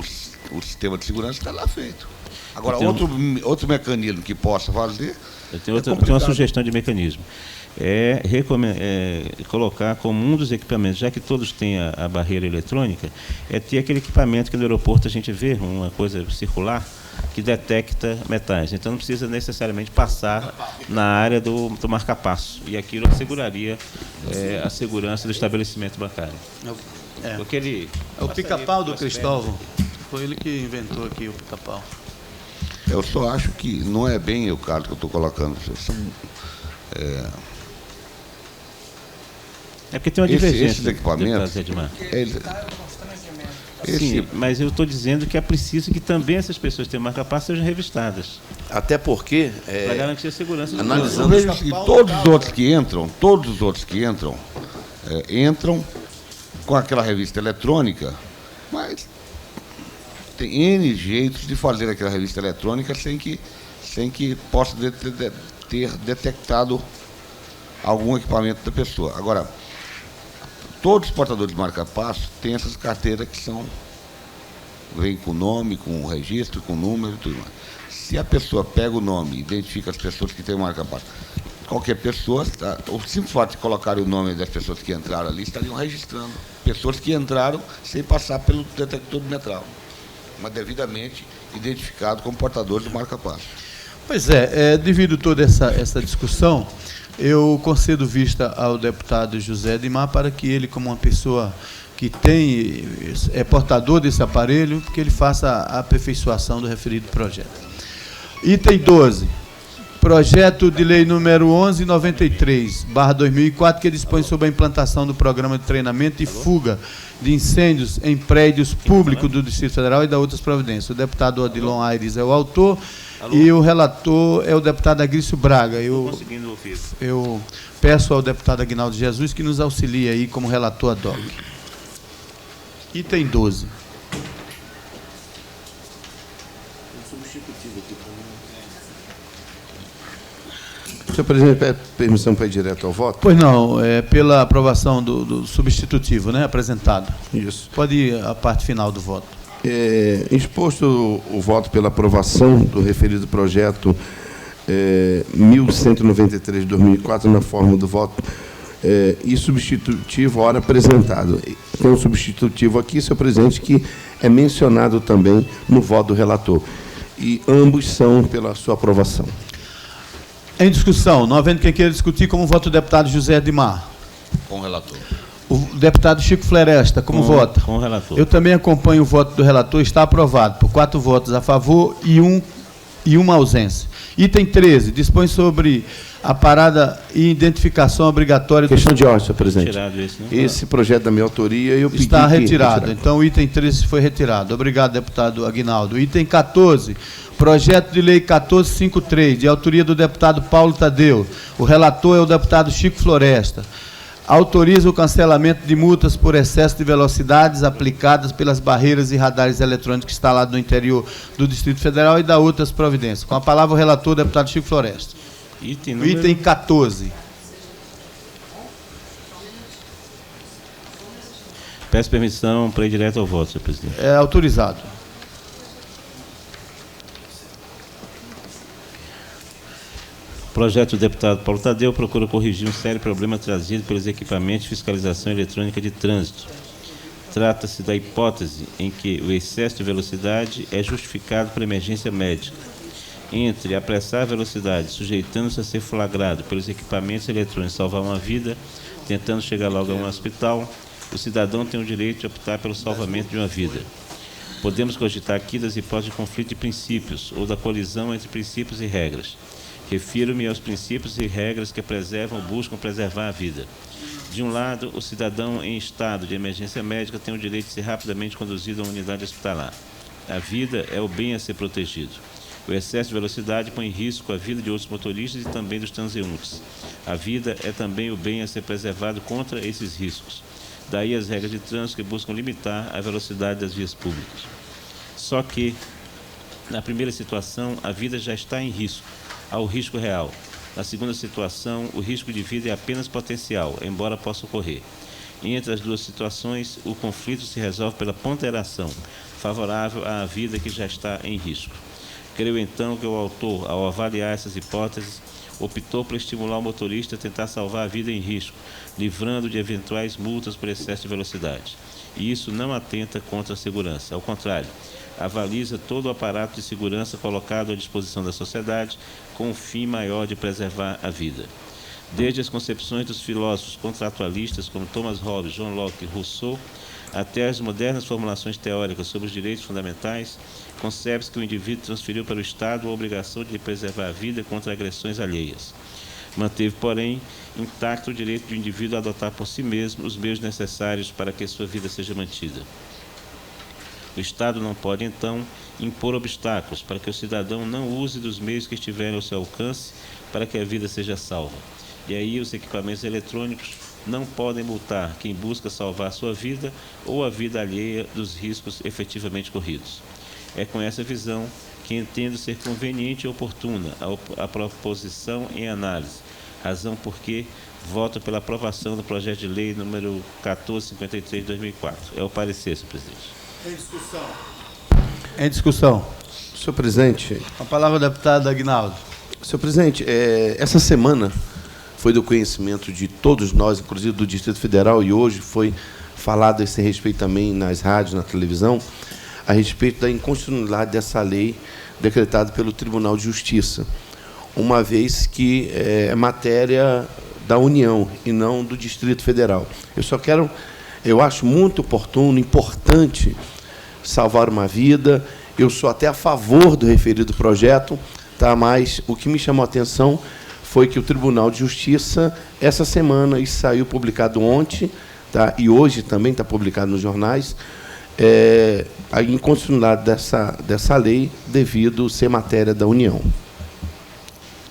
sistema de segurança está lá feito. Agora, outro mecanismo que possa fazer... Eu tenho uma sugestão de mecanismo. Colocar como um dos equipamentos, já que todos têm a barreira eletrônica, ter aquele equipamento que no aeroporto a gente vê, uma coisa circular, que detecta metais. Então não precisa necessariamente passar na área do marca-passo. E aquilo asseguraria a segurança do estabelecimento bancário. O pica-pau do Cristóvão. Foi ele que inventou aqui o pica-pau. Eu só acho que não é bem o caso que eu estou colocando. Porque tem uma divergência. Esses equipamentos... Sim, mas eu estou dizendo que é preciso que também essas pessoas que têm marca-passo sejam revistadas. Até porque... para garantir a segurança do analisando que todos os outros que entram, entram com aquela revista eletrônica, mas tem N jeitos de fazer aquela revista eletrônica sem que possa ter detectado algum equipamento da pessoa. Agora, todos os portadores de marca-passo têm essas carteiras que vêm com nome, com registro, com número e tudo mais. Se a pessoa pega o nome, identifica as pessoas que têm marca-passo, qualquer pessoa, o simples fato de colocar o nome das pessoas que entraram ali, estariam registrando pessoas que entraram sem passar pelo detector de metal, mas devidamente identificado como portadores de marca-passo. Pois devido a toda essa discussão, eu concedo vista ao deputado José Edmar para que ele, como uma pessoa que é portador desse aparelho, que ele faça a aperfeiçoação do referido projeto. Item 12. Projeto de lei número 1193/2004, que dispõe sobre a implantação do programa de treinamento e fuga de incêndios em prédios públicos do Distrito Federal e da outras providências. O deputado Odilon Aires é o autor. E o relator é o deputado Agrício Braga. Eu peço ao deputado Aguinaldo Jesus que nos auxilie aí como relator ad hoc. Item 12. Senhor presidente, pede permissão para ir direto ao voto? Pois não, pela aprovação do substitutivo, né, apresentado. Isso. Pode ir à parte final do voto. Exposto o voto pela aprovação do referido projeto 1193 de 2004, na forma do voto, e substitutivo, ora apresentado. Tem um substitutivo aqui, senhor presidente, que é mencionado também no voto do relator. E ambos são pela sua aprovação. Em discussão, não havendo quem queira discutir, como voto do deputado José Edmar. Com o relator. O deputado Chico Floresta, como vota? Com o relator. Eu também acompanho o voto do relator, está aprovado por 4 votos a favor e uma ausência. Item 13, dispõe sobre a parada e identificação obrigatória... Questão de ordem, senhor presidente. Retirado esse, né? Esse projeto da minha autoria, eu pedi Está que retirado. Então, o item 13 foi retirado. Obrigado, deputado Aguinaldo. Item 14, projeto de lei 1453, de autoria do deputado Paulo Tadeu. O relator é o deputado Chico Floresta. Autoriza o cancelamento de multas por excesso de velocidades aplicadas pelas barreiras e radares eletrônicos instalados no interior do Distrito Federal e da outras providências. Com a palavra o relator, o deputado Chico Floresta. Item 14. Peço permissão para ir direto ao voto, senhor presidente. É autorizado. O projeto do deputado Paulo Tadeu procura corrigir um sério problema trazido pelos equipamentos de fiscalização eletrônica de trânsito. Trata-se da hipótese em que o excesso de velocidade é justificado por emergência médica. Entre apressar a velocidade, sujeitando-se a ser flagrado pelos equipamentos eletrônicos e salvar uma vida, tentando chegar logo a um hospital, o cidadão tem o direito de optar pelo salvamento de uma vida. Podemos cogitar aqui das hipóteses de conflito de princípios ou da colisão entre princípios e regras. Refiro-me aos princípios e regras que preservam ou buscam preservar a vida. De um lado, o cidadão em estado de emergência médica tem o direito de ser rapidamente conduzido a uma unidade hospitalar. A vida é o bem a ser protegido. O excesso de velocidade põe em risco a vida de outros motoristas e também dos transeuntes. A vida é também o bem a ser preservado contra esses riscos. Daí as regras de trânsito que buscam limitar a velocidade das vias públicas. Só que, na primeira situação, a vida já está em risco. Há o risco real. Na segunda situação, o risco de vida é apenas potencial, embora possa ocorrer. Entre as duas situações, o conflito se resolve pela ponderação, favorável à vida que já está em risco. Creio então que o autor, ao avaliar essas hipóteses, optou por estimular o motorista a tentar salvar a vida em risco, livrando de eventuais multas por excesso de velocidade. E isso não atenta contra a segurança. Ao contrário, avaliza todo o aparato de segurança colocado à disposição da sociedade com o fim maior de preservar a vida. Desde as concepções dos filósofos contratualistas como Thomas Hobbes, John Locke e Rousseau, até as modernas formulações teóricas sobre os direitos fundamentais, concebe-se que o indivíduo transferiu para o Estado a obrigação de preservar a vida contra agressões alheias. Manteve, porém, intacto o direito do indivíduo a adotar por si mesmo os meios necessários para que sua vida seja mantida. O Estado não pode, então, impor obstáculos para que o cidadão não use dos meios que estiverem ao seu alcance para que a vida seja salva. E aí os equipamentos eletrônicos não podem multar quem busca salvar sua vida ou a vida alheia dos riscos efetivamente corridos. É com essa visão que entendo ser conveniente e oportuna a proposição em análise, razão por que voto pela aprovação do projeto de lei número 1453 de 2004. É o parecer, senhor presidente. Em discussão. Em discussão. Senhor presidente. A palavra do deputado Aguinaldo. Senhor presidente, essa semana foi do conhecimento de todos nós, inclusive do Distrito Federal, e hoje foi falado a esse respeito também nas rádios, na televisão, a respeito da inconstitucionalidade dessa lei decretada pelo Tribunal de Justiça, uma vez que é matéria da União e não do Distrito Federal. Eu acho muito oportuno, importante salvar uma vida. Eu sou até a favor do referido projeto, tá? Mas o que me chamou a atenção foi que o Tribunal de Justiça, essa semana, e saiu publicado ontem, tá? E hoje também está publicado nos jornais, a inconstitucionalidade dessa lei devido ser matéria da União.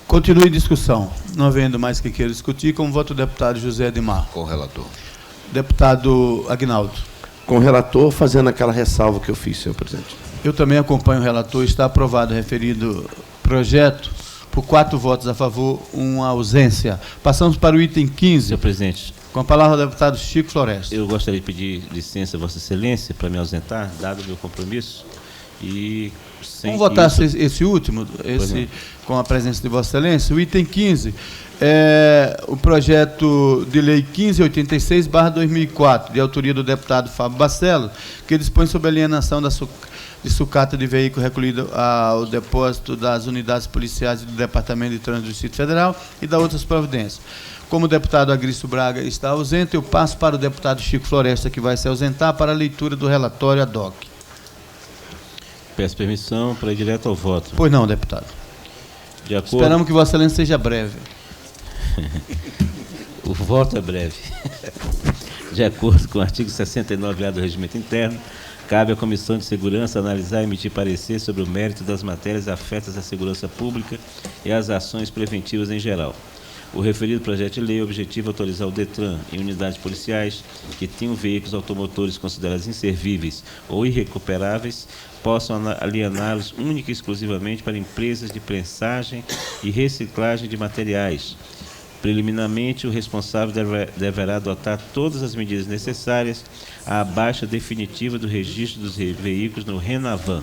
Continue em discussão. Não havendo mais que queira discutir, com o voto do deputado José Edmar. Com o relator. Deputado Aguinaldo. Com o relator, fazendo aquela ressalva que eu fiz, senhor presidente. Eu também acompanho o relator. Está aprovado o referido projeto por 4 votos a favor, 1 ausência. Passamos para o item 15. Senhor presidente. Com a palavra o deputado Chico Floresta. Eu gostaria de pedir licença a Vossa Excelência para me ausentar, dado o meu compromisso. E vamos votar esse último, com a presença de Vossa Excelência. O item 15 é o projeto de lei 1586/2004, de autoria do deputado Fábio Bacelos, que dispõe sobre a alienação de sucata de veículo recolhido ao depósito das unidades policiais do Departamento de Trânsito do Distrito Federal e da outras providências. Como o deputado Agrício Braga está ausente, eu passo para o deputado Chico Floresta, que vai se ausentar, para a leitura do relatório ad hoc. Peço permissão para ir direto ao voto. Pois não, deputado. De acordo... Esperamos que Vossa Excelência seja breve. O voto é breve. De acordo com o artigo 69A do Regimento Interno, cabe à Comissão de Segurança analisar e emitir parecer sobre o mérito das matérias afetas à segurança pública e às ações preventivas em geral. O referido projeto de lei objetiva autorizar o DETRAN e unidades policiais que tenham veículos automotores considerados inservíveis ou irrecuperáveis possam aliená-los única e exclusivamente para empresas de prensagem e reciclagem de materiais. Preliminarmente, o responsável deverá adotar todas as medidas necessárias à baixa definitiva do registro dos veículos no RENAVAN.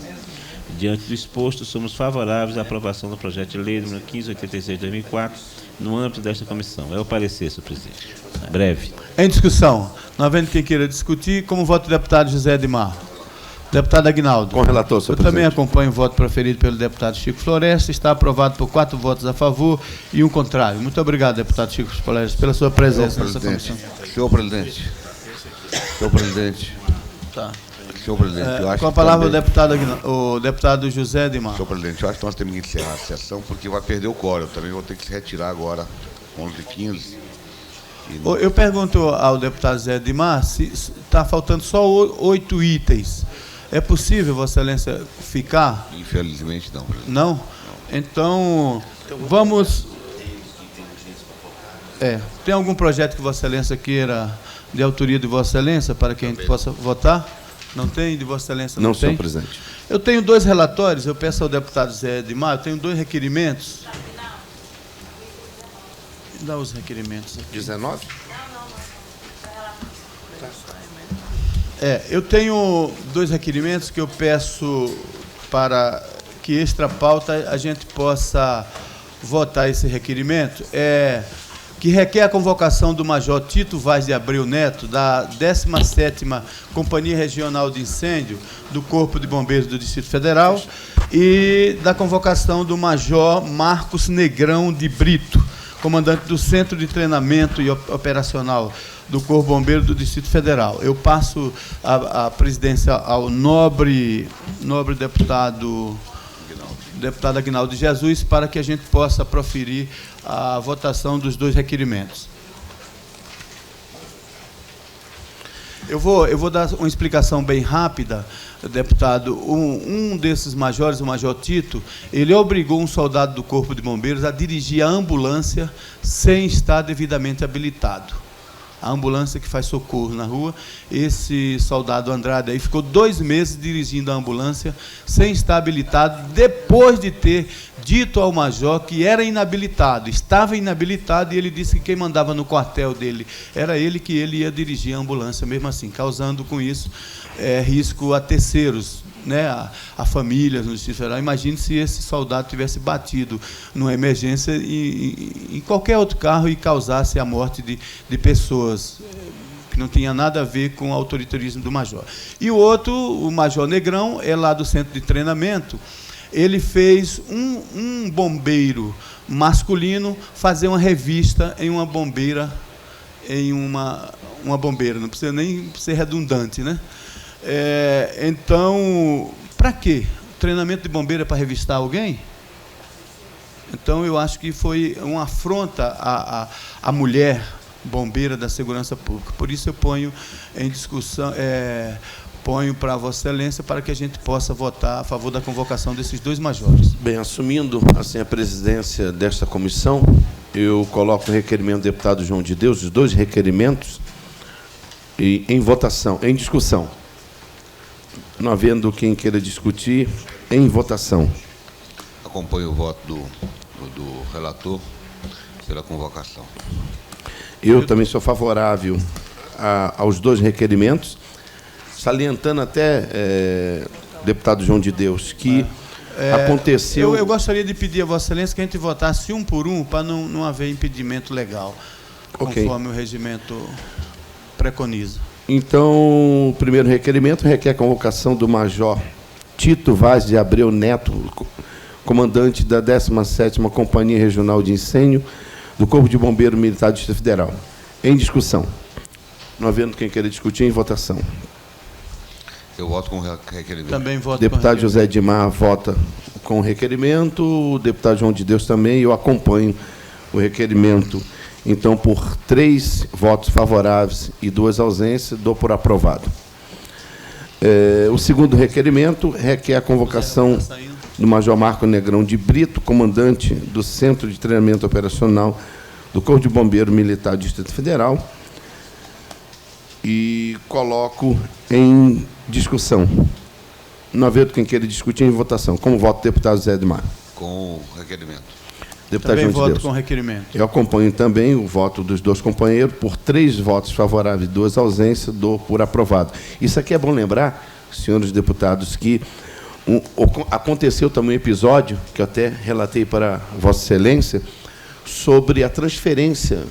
Diante do exposto, somos favoráveis à aprovação do projeto de lei número 1586 de 2004, no âmbito desta comissão. É o parecer, senhor presidente. Breve. Em discussão. Não havendo quem queira discutir, como voto do deputado José Edmar. Deputado Aguinaldo. Com o relator, senhor presidente. Eu também acompanho o voto proferido pelo deputado Chico Floresta. Está aprovado por 4 votos a favor e 1 contrário. Muito obrigado, deputado Chico Floresta, pela sua presença nessa comissão. Senhor presidente. Senhor presidente. Tá. Senhor presidente, eu acho com a palavra o deputado José Edmar. Senhor presidente, eu acho que nós temos que encerrar a sessão porque vai perder o quórum. Eu também vou ter que se retirar agora, 11h15. Eu pergunto ao deputado José Edmar se está faltando só 8 itens. É possível, Vossa Excelência, ficar? Infelizmente não, presidente. Não? Então, vamos... tem algum projeto que Vossa Excelência queira, de autoria de Vossa Excelência, para que a gente possa votar? Não tem? De Vossa Excelência não tem? Não, senhor presidente. Eu tenho 2 relatórios, eu peço ao deputado Zé Edmar, eu tenho 2 requerimentos. Dá os requerimentos aqui. 19? Eu tenho 2 requerimentos que eu peço para que extra pauta a gente possa votar esse requerimento. Que requer a convocação do Major Tito Vaz de Abreu Neto, da 17ª Companhia Regional de Incêndio do Corpo de Bombeiros do Distrito Federal e da convocação do Major Marcos Negrão de Brito, comandante do Centro de Treinamento e Operacional do Corpo Bombeiro do Distrito Federal. Eu passo a presidência ao nobre deputado Aguinaldo Jesus para que a gente possa proferir a votação dos 2 requerimentos. Eu vou dar uma explicação bem rápida, deputado. Um desses majores, o Major Tito, ele obrigou um soldado do Corpo de Bombeiros a dirigir a ambulância sem estar devidamente habilitado. A ambulância que faz socorro na rua, esse soldado Andrade aí ficou 2 meses dirigindo a ambulância sem estar habilitado, depois de ter dito ao major que era inabilitado, estava inabilitado, e ele disse que quem mandava no quartel dele era ele, que ele ia dirigir a ambulância mesmo assim, causando com isso risco a terceiros, né, a famílias no Distrito Federal. Imagine se esse soldado tivesse batido numa emergência em qualquer outro carro e causasse a morte de pessoas, que não tinha nada a ver com o autoritarismo do major. E o outro, o Major Negrão, é lá do Centro de Treinamento. Ele fez um bombeiro masculino fazer uma revista em uma bombeira, uma bombeira, não precisa nem ser redundante, né? Então, para quê? O treinamento de bombeiro é para revistar alguém? Então, eu acho que foi uma afronta à mulher bombeira da segurança pública. Por isso, eu ponho em discussão, ponho para Vossa Excelência para que a gente possa votar a favor da convocação desses 2 majores. Bem, assumindo assim a presidência desta comissão, eu coloco o requerimento do deputado João de Deus, os 2 requerimentos, em votação, em discussão. Não havendo quem queira discutir, em votação. Acompanho o voto do relator pela convocação. Eu também sou favorável aos 2 requerimentos, salientando até, deputado João de Deus, que aconteceu... Eu gostaria de pedir a Vossa Excelência que a gente votasse um por um, para não haver impedimento legal, conforme o regimento preconiza. Então, o primeiro requerimento requer a convocação do Major Tito Vaz de Abreu Neto, comandante da 17ª Companhia Regional de Incêndio do Corpo de Bombeiro Militar do Distrito Federal. Em discussão. Não havendo quem queira discutir, em votação. Eu voto com requerimento. Também voto Deputado com José Edmar vota com requerimento, o deputado João de Deus também, eu acompanho o requerimento. Então, por 3 votos favoráveis e 2 ausências, dou por aprovado. O segundo requerimento requer a convocação do Major Marco Negrão de Brito, comandante do Centro de Treinamento Operacional do Corpo de Bombeiro Militar do Distrito Federal, e coloco em discussão. Não havendo quem queira discutir, em votação. Como voto o deputado Zé Edmar? Com requerimento. Deputado Também João de voto Deus. com requerimento. Eu acompanho também o voto dos 2 companheiros, por 3 votos favoráveis e 2 ausências, dou por aprovado. Isso aqui é bom lembrar, senhores deputados, que aconteceu também um episódio, que eu até relatei para Vossa Excelência, sobre a transferência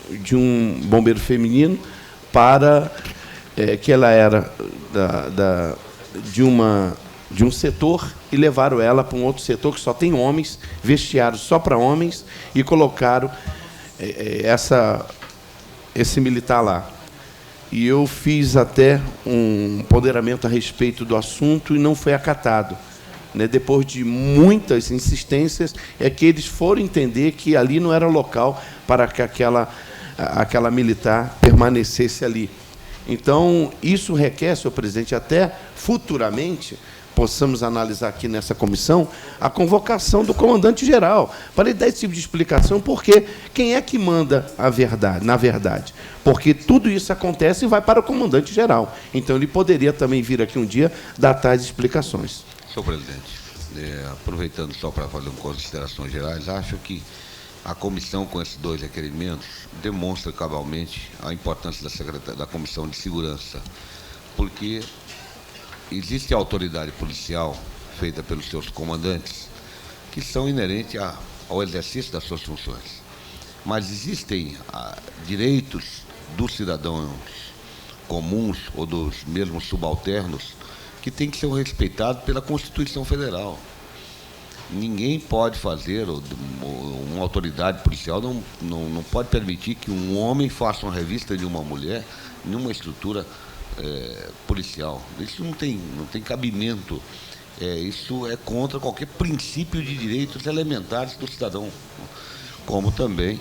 de um bombeiro feminino para que ela era de um setor e levaram ela para um outro setor que só tem homens, vestiário só para homens, e colocaram esse militar lá. E eu fiz até um ponderamento a respeito do assunto e não foi acatado. Depois de muitas insistências, é que eles foram entender que ali não era local para que aquela militar permanecesse ali. Então, isso requer, senhor presidente, até futuramente possamos analisar aqui nessa comissão a convocação do comandante-geral, para ele dar esse tipo de explicação, porque quem é que manda a verdade, na verdade? Porque tudo isso acontece e vai para o comandante-geral. Então, ele poderia também vir aqui um dia dar tais explicações. Senhor presidente, aproveitando só para fazer considerações gerais, acho que a comissão, com esses 2 requerimentos, demonstra cabalmente a importância da Comissão de Segurança, porque existe a autoridade policial feita pelos seus comandantes, que são inerentes ao exercício das suas funções. Mas existem direitos dos cidadãos comuns ou dos mesmos subalternos que têm que ser respeitados pela Constituição Federal. Ninguém pode fazer, uma autoridade policial não pode permitir que um homem faça uma revista de uma mulher em uma estrutura policial. Isso não tem cabimento. Isso é contra qualquer princípio de direitos elementares do cidadão. Como também,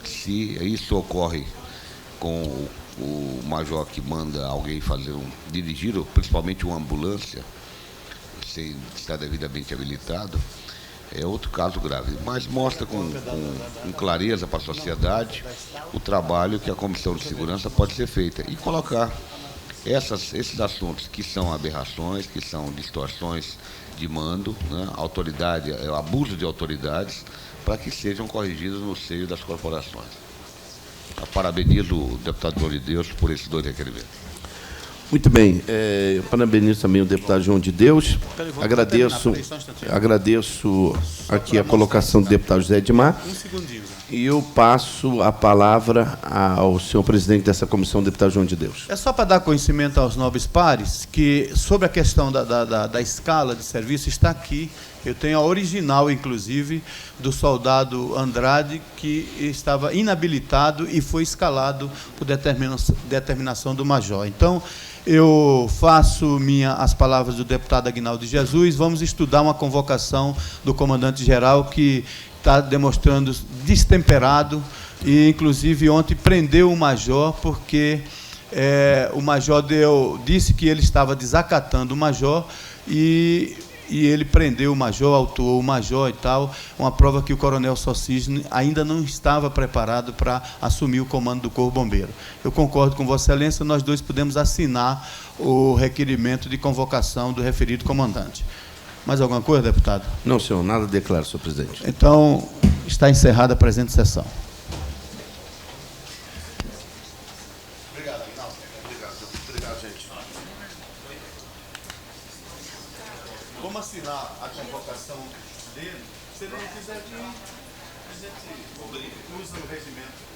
se isso ocorre com o major que manda alguém dirigir, principalmente uma ambulância, sem estar devidamente habilitado, é outro caso grave. Mas mostra com clareza para a sociedade o trabalho que a Comissão de Segurança pode ser feita e colocar esses assuntos que são aberrações, que são distorções de mando, autoridade, abuso de autoridades, para que sejam corrigidos no seio das corporações. Parabenizo o deputado João de Deus por esses 2 requerimentos. Muito bem. Parabenizo também o deputado João de Deus. Agradeço aqui a colocação do deputado José Edmar. E eu passo a palavra ao senhor presidente dessa comissão, deputado João de Deus. É só para dar conhecimento aos nobres pares que, sobre a questão da escala de serviço, está aqui. Eu tenho a original, inclusive, do soldado Andrade, que estava inabilitado e foi escalado por determinação do major. Então, eu faço as palavras do deputado Aguinaldo de Jesus, vamos estudar uma convocação do comandante-geral que está demonstrando destemperado e, inclusive, ontem prendeu o major porque o major disse que ele estava desacatando o major e ele prendeu o major, autuou o major e tal, uma prova que o coronel Socisne ainda não estava preparado para assumir o comando do Corpo Bombeiro. Eu concordo com Vossa Excelência, nós 2 podemos assinar o requerimento de convocação do referido comandante. Mais alguma coisa, deputado? Não, senhor, nada declaro, senhor presidente. Então, está encerrada a presente sessão. Obrigado, gente. Vamos assinar a convocação dele. Se ele não quiser vir, a gente usa o regimento.